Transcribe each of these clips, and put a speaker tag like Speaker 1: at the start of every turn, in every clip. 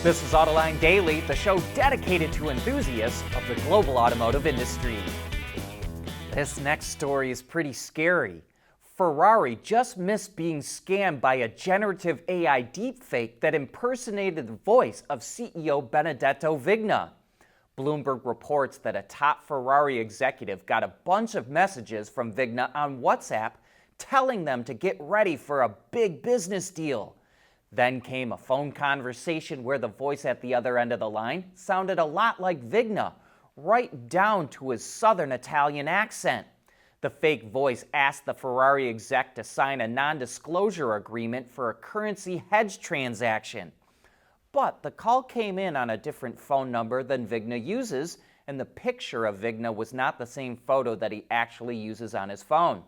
Speaker 1: This is Autoline Daily, the show dedicated to enthusiasts of the global automotive industry. This next story is pretty scary. Ferrari just missed being scammed by a generative AI deepfake that impersonated the voice of CEO Benedetto Vigna. Bloomberg reports that a top Ferrari executive got a bunch of messages from Vigna on WhatsApp telling them to get ready for a big business deal. Then came a phone conversation where the voice at the other end of the line sounded a lot like Vigna, right down to his southern Italian accent. The fake voice asked the Ferrari exec to sign a non-disclosure agreement for a currency hedge transaction. But the call came in on a different phone number than Vigna uses, and the picture of Vigna was not the same photo that he actually uses on his phone.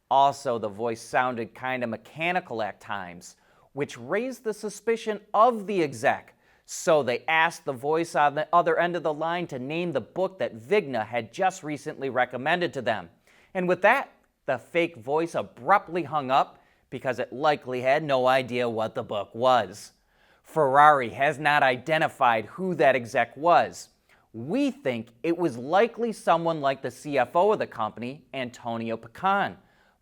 Speaker 1: Also, the voice sounded kind of mechanical at times, which raised the suspicion of the exec. So they asked the voice on the other end of the line to name the book that Vigna had just recently recommended to them. And with that, the fake voice abruptly hung up because it likely had no idea what the book was. Ferrari has not identified who that exec was. We think it was likely someone like the CFO of the company, Antonio Pacan.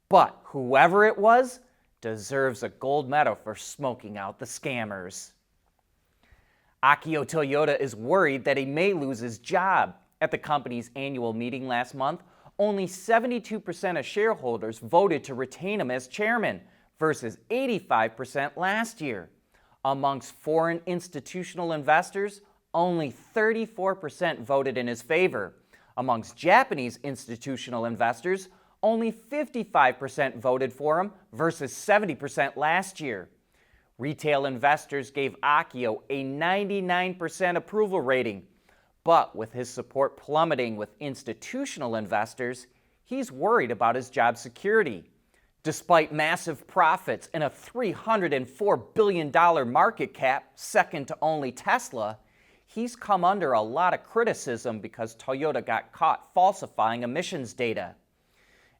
Speaker 1: But whoever it was deserves a gold medal for smoking out the scammers. Akio Toyoda is worried that he may lose his job. At the company's annual meeting last month, only 72% of shareholders voted to retain him as chairman versus 85% last year. Amongst foreign institutional investors, only 34% voted in his favor. Amongst Japanese institutional investors, only 55% voted for him versus 70% last year. Retail investors gave Akio a 99% approval rating, but with his support plummeting with institutional investors, he's worried about his job security. Despite massive profits and a $304 billion market cap, second to only Tesla, he's come under a lot of criticism because Toyota got caught falsifying emissions data.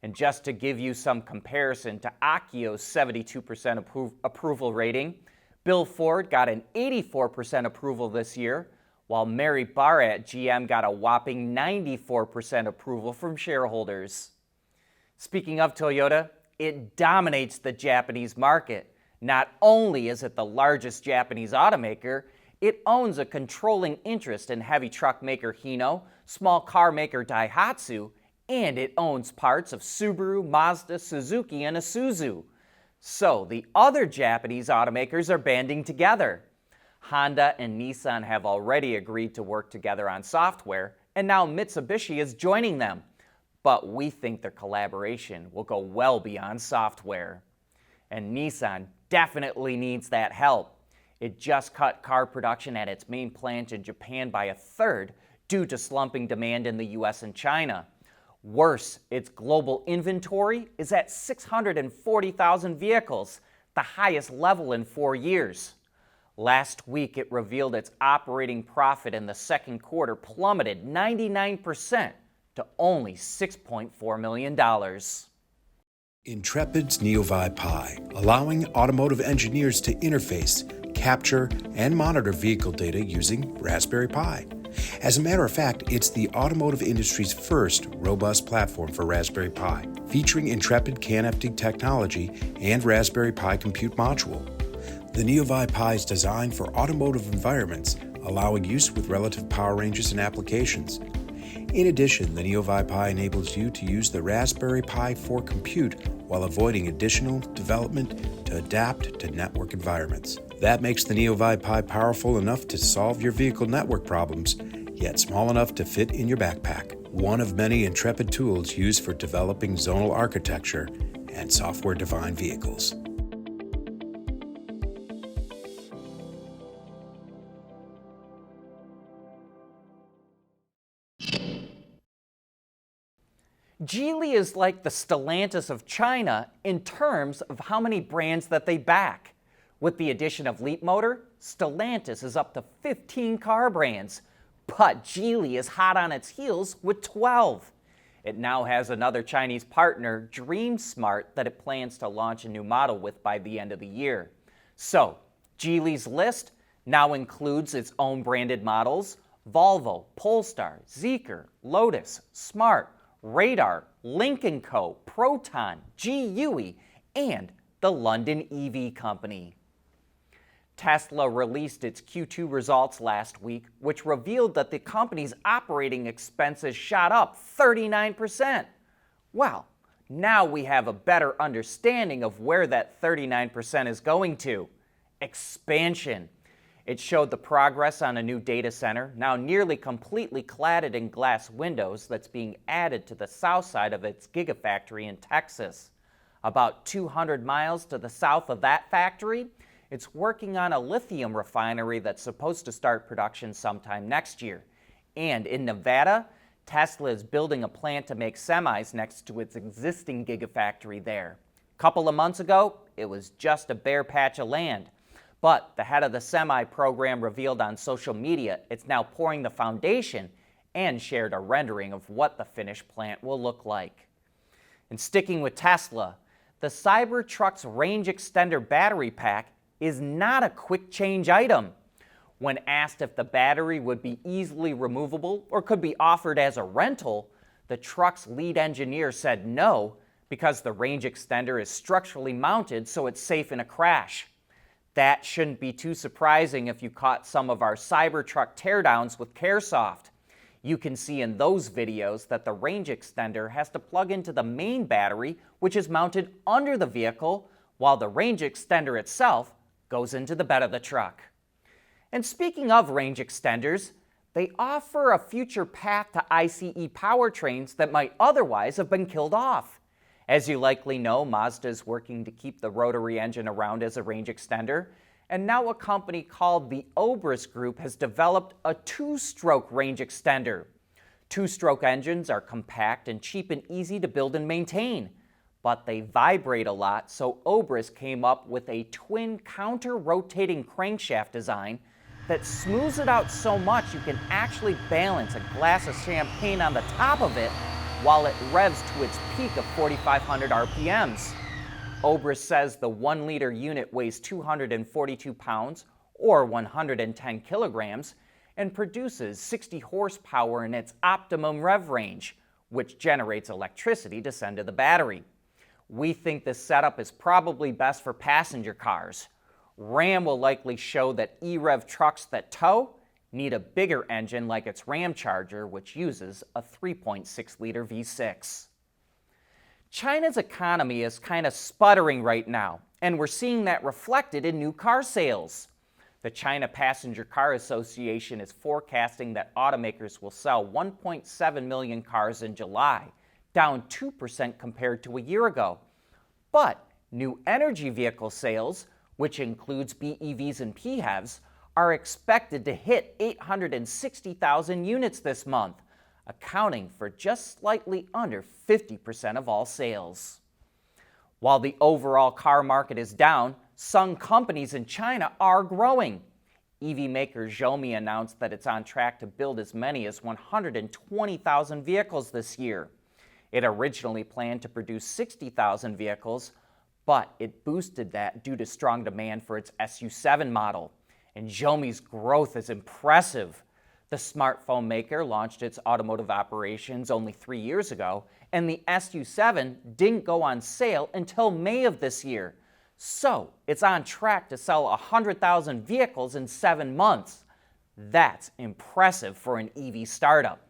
Speaker 1: And just to give you some comparison to Akio's 72% approval rating, Bill Ford got an 84% approval this year, while Mary Barra at GM got a whopping 94% approval from shareholders. Speaking of Toyota, it dominates the Japanese market. Not only is it the largest Japanese automaker, it owns a controlling interest in heavy truck maker Hino, small car maker Daihatsu, and it owns parts of Subaru, Mazda, Suzuki, and Isuzu. So the other Japanese automakers are banding together. Honda and Nissan have already agreed to work together on software, and now Mitsubishi is joining them. But we think their collaboration will go well beyond software. And Nissan definitely needs that help. It just cut car production at its main plant in Japan by a third due to slumping demand in the US and China. Worse, its global inventory is at 640,000 vehicles, the highest level in 4 years. Last week, it revealed its operating profit in the second quarter plummeted 99% to only $6.4 million.
Speaker 2: Intrepid's NeoVi Pi, allowing automotive engineers to interface, capture, and monitor vehicle data using Raspberry Pi. As a matter of fact, it's the automotive industry's first robust platform for Raspberry Pi, featuring Intrepid CAN-FD technology and Raspberry Pi compute module. The NeoVi Pi is designed for automotive environments, allowing use with relative power ranges and applications. In addition, the NeoVi Pi enables you to use the Raspberry Pi for compute while avoiding additional development to adapt to network environments. That makes the NeoVi Pi powerful enough to solve your vehicle network problems, yet small enough to fit in your backpack. One of many Intrepid tools used for developing zonal architecture and software-defined vehicles.
Speaker 1: Geely is like the Stellantis of China in terms of how many brands that they back. With the addition of Leapmotor, Stellantis is up to 15 car brands, but Geely is hot on its heels with 12. It now has another Chinese partner, DreamSmart, that it plans to launch a new model with by the end of the year. So, Geely's list, now includes its own branded models: Volvo, Polestar, Zeekr, Lotus, Smart, Radar, Lynk & Co., Proton, GUI, and the London EV Company. Tesla released its Q2 results last week, which revealed that the company's operating expenses shot up 39%. Well, now we have a better understanding of where that 39% is going to: expansion. It showed the progress on a new data center, now nearly completely cladded in glass windows, that's being added to the south side of its gigafactory in Texas. About 200 miles to the south of that factory, it's working on a lithium refinery that's supposed to start production sometime next year. And in Nevada, Tesla is building a plant to make semis next to its existing gigafactory there. A couple of months ago, it was just a bare patch of land. But the head of the semi program revealed on social media it's now pouring the foundation and shared a rendering of what the finished plant will look like. And sticking with Tesla, the Cybertruck's range extender battery pack is not a quick change item. When asked if the battery would be easily removable or could be offered as a rental, the truck's lead engineer said no, because the range extender is structurally mounted so it's safe in a crash. That shouldn't be too surprising if you caught some of our Cybertruck teardowns with Caresoft. You can see in those videos that the range extender has to plug into the main battery, which is mounted under the vehicle, while the range extender itself goes into the bed of the truck. And speaking of range extenders, they offer a future path to ICE powertrains that might otherwise have been killed off. As you likely know, Mazda is working to keep the rotary engine around as a range extender, and now a company called the Obris Group has developed a two-stroke range extender. Two-stroke engines are compact and cheap and easy to build and maintain, but they vibrate a lot, so Obris came up with a twin counter-rotating crankshaft design that smooths it out so much you can actually balance a glass of champagne on the top of it while it revs to its peak of 4,500 RPMs. Obris says the 1-liter unit weighs 242 pounds, or 110 kilograms, and produces 60 horsepower in its optimum rev range, which generates electricity to send to the battery. We think this setup is probably best for passenger cars. Ram will likely show that e-rev trucks that tow need a bigger engine like its Ramcharger, which uses a 3.6-liter V6. China's economy is kind of sputtering right now, and we're seeing that reflected in new car sales. The China Passenger Car Association is forecasting that automakers will sell 1.7 million cars in July, down 2% compared to a year ago. But new energy vehicle sales, which includes BEVs and PHEVs, are expected to hit 860,000 units this month, accounting for just slightly under 50% of all sales. While the overall car market is down, some companies in China are growing. EV maker Xiaomi announced that it's on track to build as many as 120,000 vehicles this year. It originally planned to produce 60,000 vehicles, but it boosted that due to strong demand for its SU7 model. And Xiaomi's growth is impressive. The smartphone maker launched its automotive operations only 3 years ago, and the SU7 didn't go on sale until May of this year. So it's on track to sell 100,000 vehicles in 7 months. That's impressive for an EV startup.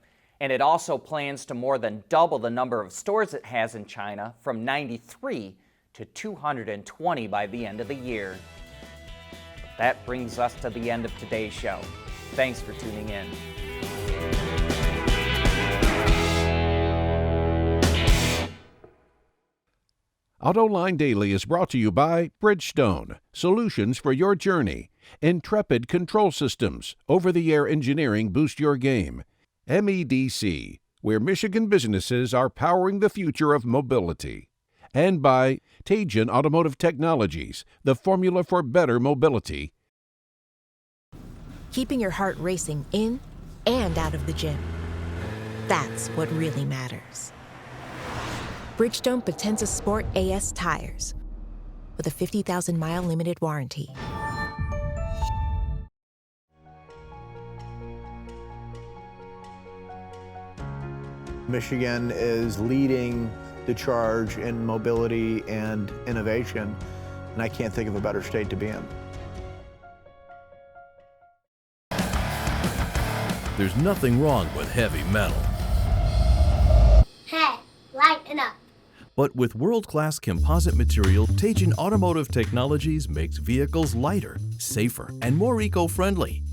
Speaker 1: And it also plans to more than double the number of stores it has in China, from 93 to 220 by the end of the year. That brings us to the end of today's show. Thanks for tuning in.
Speaker 3: Autoline Daily is brought to you by Bridgestone, solutions for your journey. Intrepid Control Systems, over-the-air engineering boost your game. MEDC, where Michigan businesses are powering the future of mobility. And by Teijin Automotive Technologies, the formula for better mobility.
Speaker 4: Keeping your heart racing in and out of the gym. That's what really matters. Bridgestone Potenza Sport AS tires with a 50,000-mile limited warranty.
Speaker 5: Michigan is leading the charge in mobility and innovation, and I can't think of a better state to be in.
Speaker 6: There's nothing wrong with heavy metal.
Speaker 7: Hey, lighten up.
Speaker 6: But with world-class composite material, Teijin Automotive Technologies makes vehicles lighter, safer, and more eco-friendly.